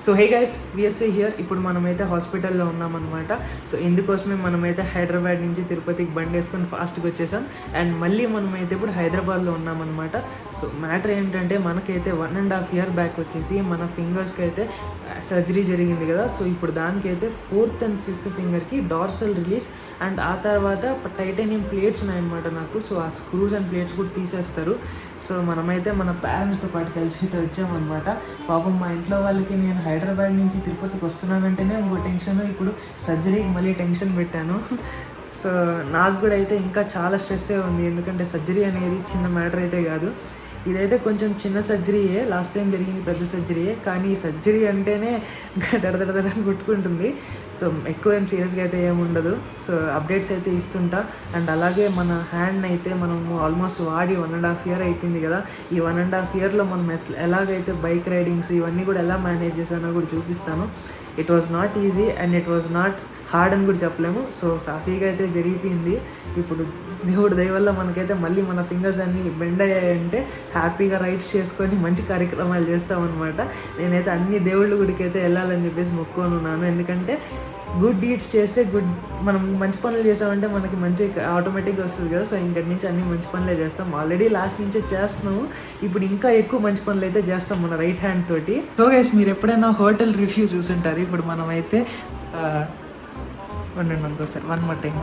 So hey guys VSA here. ఇప్పుడు మనమైతే హాస్పిటల్లో ఉన్నామన్నమాట. సో ఇందుకోసమే మనమైతే హైదరాబాద్ నుంచి తిరుపతికి బండి వేసుకొని ఫాస్ట్గా వచ్చేసాం. అండ్ మళ్ళీ మనమైతే ఇప్పుడు హైదరాబాద్లో ఉన్నామన్నమాట. సో మ్యాటర్ ఏంటంటే మనకైతే 1.5 year బ్యాక్ వచ్చేసి మన ఫింగర్స్కి అయితే సర్జరీ జరిగింది కదా. సో ఇప్పుడు దానికైతే 4th and 5th ఫింగర్కి డార్సల్ రిలీజ్ అండ్ ఆ తర్వాత టైటానియం ప్లేట్స్ ఉన్నాయన్నమాట నాకు. సో ఆ స్క్రూస్ అండ్ ప్లేట్స్ కూడా తీసేస్తారు. సో మనమైతే మన పేరెంట్స్తో పాటు కలిసి అయితే వచ్చామన్నమాట. పాపం మా ఇంట్లో వాళ్ళకి నేను హైదరాబాద్ నుంచి తిరుపతికి వస్తున్నానంటేనే ఇంకో టెన్షన్, ఇప్పుడు సర్జరీకి మళ్ళీ టెన్షన్ పెట్టాను. సో నాకు కూడా అయితే ఇంకా చాలా స్ట్రెస్సే ఉంది, ఎందుకంటే సర్జరీ అనేది చిన్న మ్యాటర్ అయితే కాదు. ఇదైతే కొంచెం చిన్న సర్జరీయే, లాస్ట్ టైం జరిగింది పెద్ద సర్జరీయే, కానీ ఈ సర్జరీ అంటేనే దడదడదని కొట్టుకుంటుంది. సో ఎక్కువ ఏం సీరియస్గా అయితే ఏముండదు. సో అప్డేట్స్ అయితే ఇస్తుంటా. అండ్ అలాగే మన హ్యాండ్ అయితే మనము ఆల్మోస్ట్ వాడి 1.5 year అయిపోయింది కదా. ఈ 1.5 yearలో మనం ఎలాగైతే బైక్ రైడింగ్స్ ఇవన్నీ కూడా ఎలా మేనేజ్ చేశానో కూడా చూపిస్తాను. It was not easy and it was not hard అని కూడా చెప్పలేము. సో సాఫీగా అయితే జరిగిపోయింది. ఇప్పుడు దేవుడి దయ వల్ల మనకైతే మళ్ళీ మన ఫింగర్స్ అన్నీ బెండ్ అయ్యాయంటే హ్యాపీగా రైడ్స్ చేసుకొని మంచి కార్యక్రమాలు చేస్తామన్నమాట. నేనైతే అన్ని దేవుళ్ళ గుడికి అయితే వెళ్ళాలని చెప్పేసి మొక్కుకొని ఉన్నాను. ఎందుకంటే గుడ్ డీడ్స్ చేస్తే మనం మంచి పనులు చేసామంటే మనకి మంచి ఆటోమేటిక్గా వస్తుంది కదా. సో ఇంకటి నుంచి అన్ని మంచి పనులే చేస్తాం. ఆల్రెడీ లాస్ట్ నుంచే చేస్తున్నాము, ఇప్పుడు ఇంకా ఎక్కువ మంచి పనులు అయితే చేస్తాం మన రైట్ హ్యాండ్ తోటి. సో గైస్, మీరు ఎప్పుడైనా హోటల్ రివ్యూ చూసుంటారు. ఇప్పుడు మనమైతే ఒకసారి 1 more time.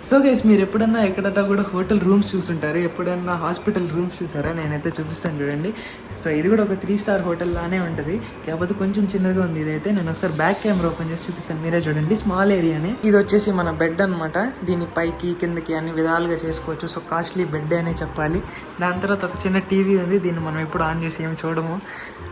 సో గైస్, మీరు ఎప్పుడన్నా ఎక్కడన్నా కూడా హోటల్ రూమ్స్ చూసుంటారు, ఎప్పుడన్నా హాస్పిటల్ రూమ్స్ చూసారా? నేనైతే చూపిస్తాను చూడండి. సో ఇది కూడా ఒక 3 star హోటల్ లానే ఉంటుంది, కాకపోతే కొంచెం చిన్నగా ఉంది. ఇదైతే నేను ఒకసారి బ్యాక్ కెమెరా ఓపెన్ చేసి చూపిస్తాను, మీరే చూడండి. స్మాల్ ఏరియానే. ఇది వచ్చేసి మన బెడ్ అనమాట. దీని పైకి కిందకి అన్ని విధాలుగా చేసుకోవచ్చు. సో కాస్ట్లీ బెడ్ అనే చెప్పాలి. దాని తర్వాత ఒక చిన్న టీవీ ఉంది, దీన్ని మనం ఎప్పుడు ఆన్ చేసి ఏమి చూడము.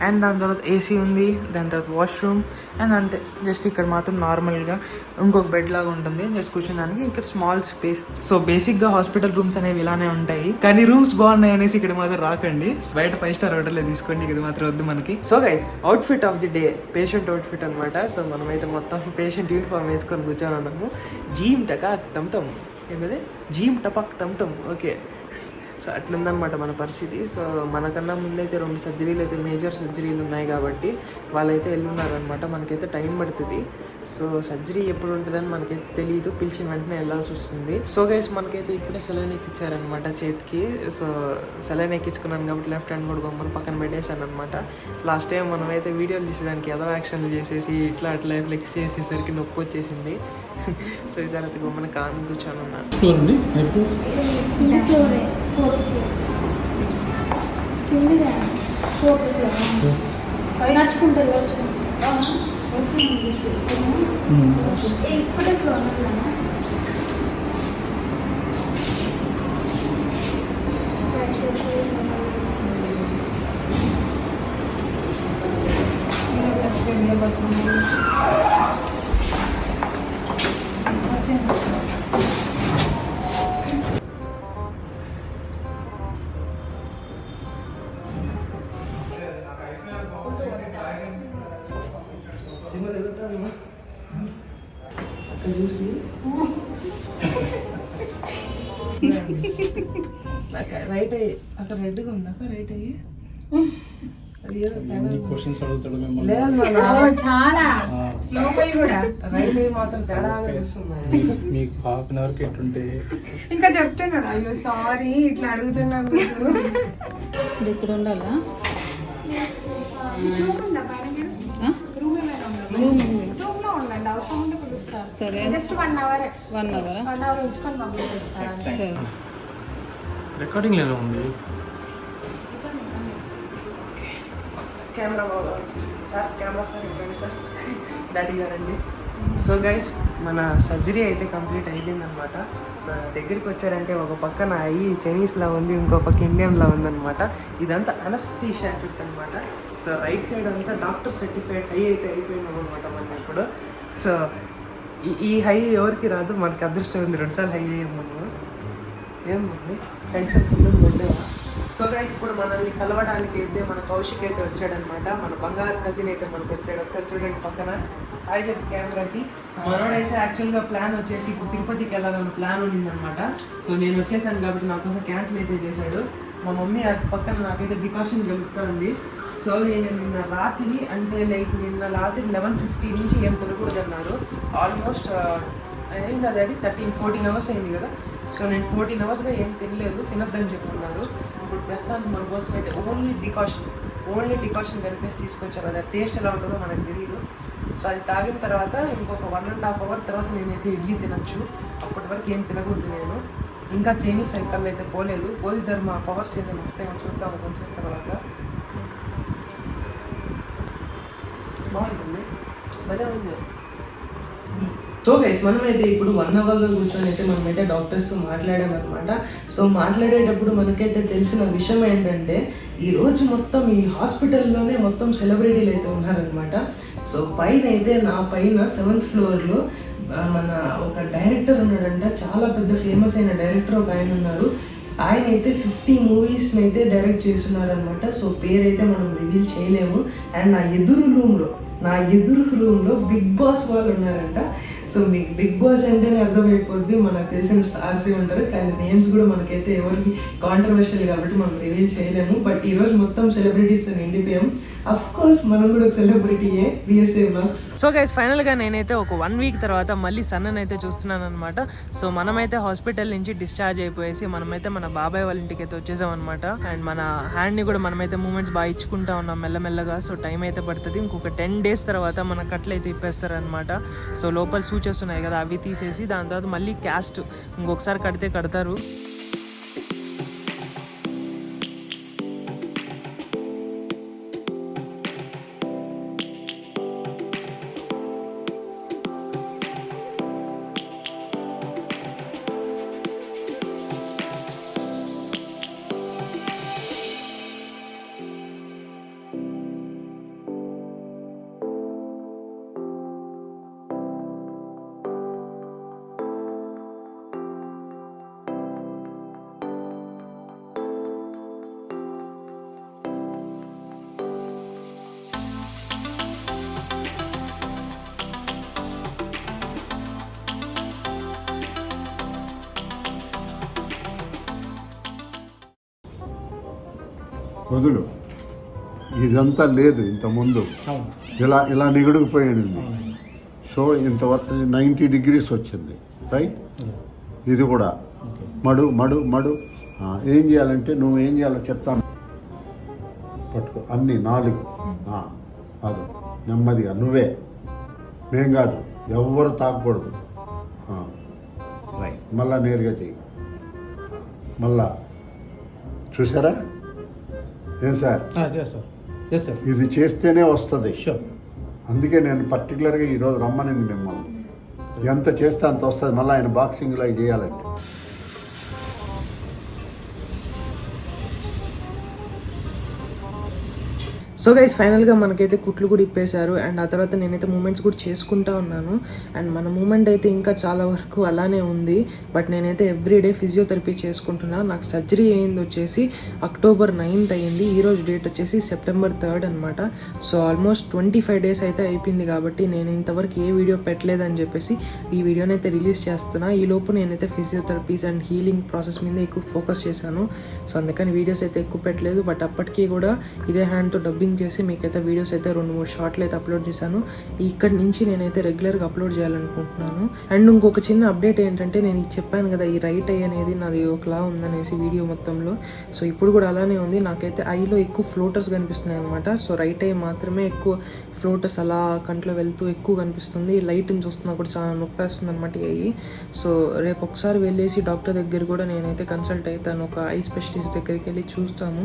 అండ్ దాని తర్వాత ఏసీ ఉంది, దాని తర్వాత వాష్రూమ్ అండ్ అంతే. జస్ట్ ఇక్కడ మాత్రం నార్మల్గా ఇంకొక బెడ్ లాగా ఉంటుంది, జస్ట్ కూర్చున్నానికి. ఇక్కడ స్మాల్ స్పేస్. సో బేసిక్ గా హాస్పిటల్ రూమ్స్ అనేవి ఇలానే ఉంటాయి, కానీ రూమ్స్ బాగున్నాయి అనేసి ఇక్కడ మాత్రం రాకండి. బయట 5 star హోటల్ తీసుకోండి, ఇది మాత్రం వద్దు మనకి. So guys, outfit of the day patient outfit అనమాట. సో మనమైతే మొత్తం పేషెంట్ యూనిఫామ్ వేసుకొని కూర్చొని ఉన్నాము. జీమ్ టకాక్ టమ్ ఏంటది, జీమ్ టపాక్ టమ్. ఓకే, సో అట్లుందనమాట మన పరిస్థితి. సో మనకన్నా ముందైతే 2 సర్జరీలు అయితే మేజర్ సర్జరీలు ఉన్నాయి కాబట్టి వాళ్ళైతే వెళ్ళున్నారనమాట. మనకైతే టైం పడుతుంది. సో సర్జరీ ఎప్పుడు ఉంటుందని మనకైతే తెలియదు, పిలిచిన వెంటనే వెళ్ళాల్సి వస్తుంది. సో గైస్, మనకైతే ఇప్పుడే సెలైన్ ఎక్కించారనమాట చేతికి. సో సెలైన్ ఎక్కించుకున్నాను కాబట్టి లెఫ్ట్ హ్యాండ్ కూడా గమ్మని పక్కన పెట్టేశాను అనమాట. లాస్ట్ టైం మనమైతే వీడియోలు తీసేదానికి ఏదో యాక్షన్లు చేసేసి ఇట్లా అట్లా ఫ్లెక్స్ చేసేసరికి నొప్పి వచ్చేసింది. సో ఈసారి అయితే గమ్మని కాని కూర్చొని ఉన్నాను. చూసి రైట్ అయ్యి అక్కడ రెడ్గా ఉంది, అక్కడ రైట్ అయ్యి రైట్ అయ్యి మాత్రం తేడా చేస్తుంది. మీకు 1/2 hour ఎట్టుంటే ఇంకా చెప్తున్నాడు, అయ్యో సారీ ఇట్లా అడుగుతున్నాను. మీకు ఇక్కడ ఉండాలా? సరే, జస్ట్ 1 hour ఉంచుకొని పంపిస్తాను. రికార్డింగ్ లేదా ఉంది కెమెరా సార్, కెమెరా సార్ ఇవ్వండి సార్, డాడీ గారండి. సో గైస్, మన సర్జరీ అయితే కంప్లీట్ అయిపోయిందనమాట. సో దగ్గరికి వచ్చారంటే ఒక పక్కన అయ్యి చైనీస్లా ఉంది, ఇంకో పక్క ఇండియన్లా ఉందన్నమాట. ఇదంతా అనస్థీషియా చెప్తా అనమాట. సో రైట్ సైడ్ అంతా డాక్టర్ సర్టిఫైడ్ హై అయితే అయిపోయినాం అనమాట మనం ఇప్పుడు. సో ఈ హై ఎవరికి రాదు, మనకి అదృష్టం ఉంది. 2 సార్లు హై అయ్యాము మనము. ఏముంది టెన్షన్ ఫుల్ ఉండేవా. సో గైస్, ఇప్పుడు మనల్ని కలవడానికి అయితే మన కౌశిక్ అయితే వచ్చాడనమాట. మన బంగారు కజిన్ అయితే మనకు వచ్చాడు. ఒకసారి చూడండి పక్కన హాయ్ చెప్పి కెమెరాకి. మనోడైతే యాక్చువల్గా ప్లాన్ వచ్చేసి ఇప్పుడు తిరుపతికి వెళ్ళాలని ప్లాన్ ఉండిందనమాట. సో నేను వచ్చేసాను కాబట్టి నా కోసం క్యాన్సిల్ అయితే చేశాడు. మా మమ్మీ పక్కన నాకైతే డికాషన్ కలుపుతుంది. సో నేను నిన్న రాత్రి అంటే లైక్ నిన్న రాత్రి 11:50 నుంచి ఏం తినకూడదు అన్నారు. ఆల్మోస్ట్ అయింది అది 13-14 అవర్స్ అయింది కదా. సో నేను 14 అవర్స్గా ఏం తినలేదు, తినొద్దని చెప్తున్నారు. ఇప్పుడు ప్రస్తుతానికి మన కోసం అయితే ఓన్లీ డికాషన్ కలిపేసి తీసుకొచ్చారు. అది టేస్ట్ ఎలా ఉంటుందో మనకు తెలియదు. సో అది తాగిన తర్వాత ఇంకొక 1.5 అవర్ తర్వాత నేనైతే ఇడ్లీ తినచ్చు. అప్పటి వరకు ఏం తినకూడదు నేను. ఇంకా చైనీస్ సైకిల్ అయితే పోలేదు. పోయిద్దరు మా పవర్స్ ఏదైనా వస్తాయో చూద్దాము కొంచెం తర్వాత. బాగుంటుంది, భలే ఉంది. సో గైస్ మనమైతే ఇప్పుడు 1 అవర్గా కూర్చొని అయితే మనమైతే డాక్టర్స్తో మాట్లాడామన్నమాట. సో మాట్లాడేటప్పుడు మనకైతే తెలిసిన విషయం ఏంటంటే ఈరోజు మొత్తం ఈ హాస్పిటల్లోనే మొత్తం సెలబ్రిటీలు అయితే ఉన్నారనమాట. సో పైన అయితే నా పైన 7th ఫ్లోర్లో మన ఒక డైరెక్టర్ ఉన్నాడంట. చాలా పెద్ద ఫేమస్ అయిన డైరెక్టర్ ఒక ఆయన ఉన్నారు. ఆయన అయితే 50 మూవీస్ని అయితే డైరెక్ట్ చేస్తున్నారనమాట. సో పేరైతే మనం రివీల్ చేయలేము. అండ్ నా ఎదురు రూమ్లో బిగ్ బాస్ వాళ్ళు ఉన్నారంట. సో మీకు బిగ్ బాస్ అంటేనే అర్థమైపోద్ది, మనకు తెలిసిన స్టార్సే ఉంటారు. కానీ నేమ్స్ కూడా మనకైతే ఎవరికి కాంట్రవర్షియల్ కాబట్టి మనం రివీల్ చేయలేము. బట్ ఈరోజు మొత్తం సెలబ్రిటీస్ నిండిపోయాం. అఫ్ కోర్స్ మనం కూడా ఒక సెలబ్రిటీయే, బిఎస్ఏ బ్లాగ్స్. సో గైస్ ఫైనల్గా నేనైతే ఒక 1 వీక్ తర్వాత మళ్ళీ సన్నని అయితే చూస్తున్నాను అనమాట. సో మనమైతే హాస్పిటల్ నుంచి డిశ్చార్జ్ అయిపోయేసి మనమైతే మన బాబాయ్ వాళ్ళ ఇంటికి అయితే వచ్చేసాం అనమాట. అండ్ మన హ్యాండ్ని కూడా మనమైతే మూమెంట్స్ బాగా ఇచ్చుకుంటా ఉన్నాం మెల్లమెల్లగా. సో టైం అయితే పడుతుంది. ఇంకొక 10 days తర్వాత మన కట్లు అయితే ఇప్పేస్తారనమాట. సో లోపల సూచెస్ ఉన్నాయి కదా, అవి తీసేసి దాని తర్వాత మళ్ళీ క్యాస్ట్ ఇంకొకసారి కడతారు. వదులు, ఇదంతా లేదు ఇంతకుముందు, ఇలా నిగుడుకుపోయింది. సో ఇంతవరకు 90 degrees వచ్చింది, రైట్? ఇది కూడా మడు. ఏం చేయాలంటే నువ్వు ఏం చేయాలో చెప్తాను. పట్టుకో అన్నీ 4. అది నెమ్మదిగా నువ్వే, మేం కాదు, ఎవ్వరు తాకూడదు. రైట్, మళ్ళా నేరుగా చెయ్యి. మళ్ళా చూసారా? ఏం సార్, ఇది చేస్తేనే వస్తుంది. అందుకే నేను పర్టికులర్గా ఈరోజు రమ్మనింది మిమ్మల్ని. ఎంత చేస్తే అంత వస్తుంది. మళ్ళీ ఆయన బాక్సింగ్లో అవి చేయాలంటే. సో గైస్ ఫైనల్గా మనకైతే కుట్లు కూడా ఇప్పేశారు. అండ్ ఆ తర్వాత నేనైతే మూమెంట్స్ కూడా చేసుకుంటా ఉన్నాను. అండ్ మన మూమెంట్ అయితే ఇంకా చాలా వరకు అలానే ఉంది. బట్ నేనైతే ఎవ్రీడే ఫిజియోథెరపీ చేసుకుంటున్నాను. నాకు సర్జరీ అయింది వచ్చేసి October 9th అయ్యింది. ఈరోజు డేట్ వచ్చేసి September 3rd అనమాట. సో ఆల్మోస్ట్ 25 days అయితే అయిపోయింది. కాబట్టి నేను ఇంతవరకు ఏ వీడియో పెట్టలేదని చెప్పేసి ఈ వీడియోని అయితే రిలీజ్ చేస్తున్నా. ఈ లోపు నేనైతే ఫిజియోథెరపీస్ అండ్ హీలింగ్ ప్రాసెస్ మీద ఎక్కువ ఫోకస్ చేశాను. సో అందుకని వీడియోస్ అయితే ఎక్కువ పెట్టలేదు. బట్ అప్పటికీ కూడా ఇదే హ్యాండ్తో డబ్బింగ్ చేసి మీకైతే వీడియోస్ అయితే 2-3 షార్ట్లు అయితే అప్లోడ్ చేశాను. ఇక్కడి నుంచి నేనైతే రెగ్యులర్గా అప్లోడ్ చేయాలనుకుంటున్నాను. అండ్ ఇంకొక చిన్న అప్డేట్ ఏంటంటే, నేను చెప్పాను కదా ఈ రైట్ ఐ అనేది నాది ఒకలా ఉందనేసి వీడియో మొత్తంలో. సో ఇప్పుడు కూడా అలానే ఉంది. నాకైతే ఐలో ఎక్కువ ఫ్లోటర్స్ కనిపిస్తున్నాయి అనమాట. సో రైట్ ఐ మాత్రమే ఎక్కువ ఫ్లోటర్స్ అలా కంట్లో వెళ్తూ ఎక్కువ కనిపిస్తుంది. లైట్ని చూస్తున్నా కూడా చాలా నొప్పి వేస్తుంది అనమాట అయ్యి. సో రేపు ఒకసారి వెళ్ళేసి డాక్టర్ దగ్గర కూడా నేనైతే కన్సల్ట్ అవుతాను. ఒక ఐ స్పెషలిస్ట్ దగ్గరికి వెళ్ళి చూస్తాము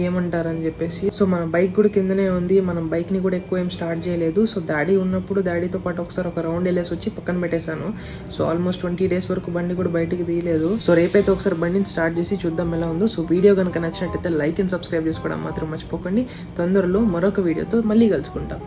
ఏమంటారని చెప్పేసి. సో మన బైక్ కూడా కిందనే ఉంది. మనం బైక్ని కూడా ఎక్కువ ఏం స్టార్ట్ చేయలేదు. సో డాడీ ఉన్నప్పుడు డాడీతో పాటు ఒకసారి ఒక రౌండ్ వెళ్ళేసి వచ్చి పక్కన పెట్టేశాను. సో ఆల్మోస్ట్ 20 days వరకు బండి కూడా బయటికి తీయలేదు. సో రేపైతే ఒకసారి బండిని స్టార్ట్ చేసి చూద్దాం ఎలా ఉందో. సో వీడియో కనుక నచ్చినట్టయితే లైక్ అండ్ సబ్స్క్రైబ్ చేసుకోవడం మాత్రం మర్చిపోకండి. తొందరలో మరొక వీడియోతో మళ్ళీ కలుసుకుంటాం.